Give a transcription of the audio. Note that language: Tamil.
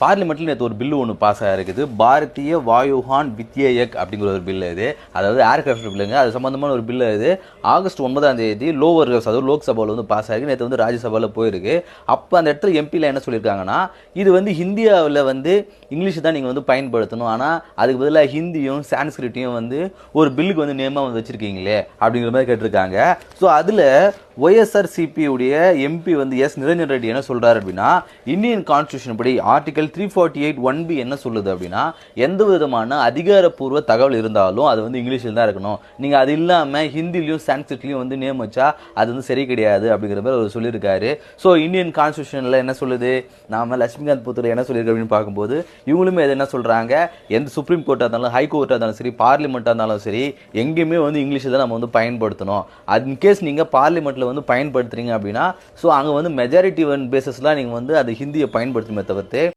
பார்லிமெண்ட்டில் நேற்று ஒரு பில்லு ஒன்று பாஸ் ஆகிருக்குது. பாரதிய வாயுஹான் வித்யேயக் அப்படிங்கிற ஒரு பில்லு இது. அதாவது ஏர்கிராஃப்ட் பில்லுங்க. அது சம்மந்தமான ஒரு பில்லு இது. ஆகஸ்ட் 9 லோவர் ஹவுஸ், அதாவது லோக்சபாவில் வந்து பாஸ் ஆகிருக்கு. நேற்று வந்து ராஜ்யசபாவில் போயிருக்கு. அப்போ அந்த இடத்துல எம்பியில் என்ன சொல்லியிருக்காங்கன்னா, இது வந்து இந்தியாவில் வந்து இங்கிலீஷ் தான் நீங்கள் வந்து பயன்படுத்தணும், ஆனால் அதுக்கு பதிலாக ஹிந்தியும் சான்ஸ்கிரிட்டையும் வந்து ஒரு பில்லுக்கு வந்து நேமாக வந்து வச்சுருக்கீங்களே அப்படிங்கிற மாதிரி கேட்டிருக்காங்க. ஸோ அதில் ஒய்எஸ்ஆர்சிபி உடைய எம்பி வந்து எஸ் நிரஞ்சன் ரெட்டி என்ன சொல்கிறார் அப்படின்னா, இந்தியன் கான்ஸ்டியூஷன் படி ஆர்டிகல் 348 1B என்ன சொல்லுது அப்படின்னா, எந்த விதமான அதிகாரப்பூர்வ தகவல் இருந்தாலும் அது வந்து இங்கிலீஷில் தான் இருக்கணும். நீங்கள் அது இல்லாமல் ஹிந்திலையும் சான்ஸ்கிரிட்லையும் வந்து நேம் வச்சா அது வந்து சரி கிடையாது அப்படிங்கிற மாதிரி அவர் சொல்லியிருக்காரு. ஸோ இந்தியன் கான்ஸ்டியூஷனில் என்ன சொல்லுது, நாம லட்சுமிகாந்த் புத்தூர் என்ன சொல்லியிருக்கு அப்படின்னு பார்க்கும்போது இவங்களுமே அது என்ன சொல்கிறாங்க, எந்த சுப்ரீம் கோர்ட்டாக இருந்தாலும் ஹை கோர்ட்டாக இருந்தாலும் சரி பார்லிமெண்ட்டாக இருந்தாலும் சரி எங்கேயுமே வந்து இங்கிலீஷில் தான் நம்ம வந்து பயன்படுத்தணும். அது இன்கேஸ் நீங்கள் பார்லிமெண்ட்டில் வந்து பயன்படுத்துறீங்க அப்படின்னா ஸோ அங்கே வந்து மெஜாரிட்டி பேசஸ்லாம் நீங்கள் வந்து அது ஹிந்தியை பயன்படுத்துமே தவிர்த்து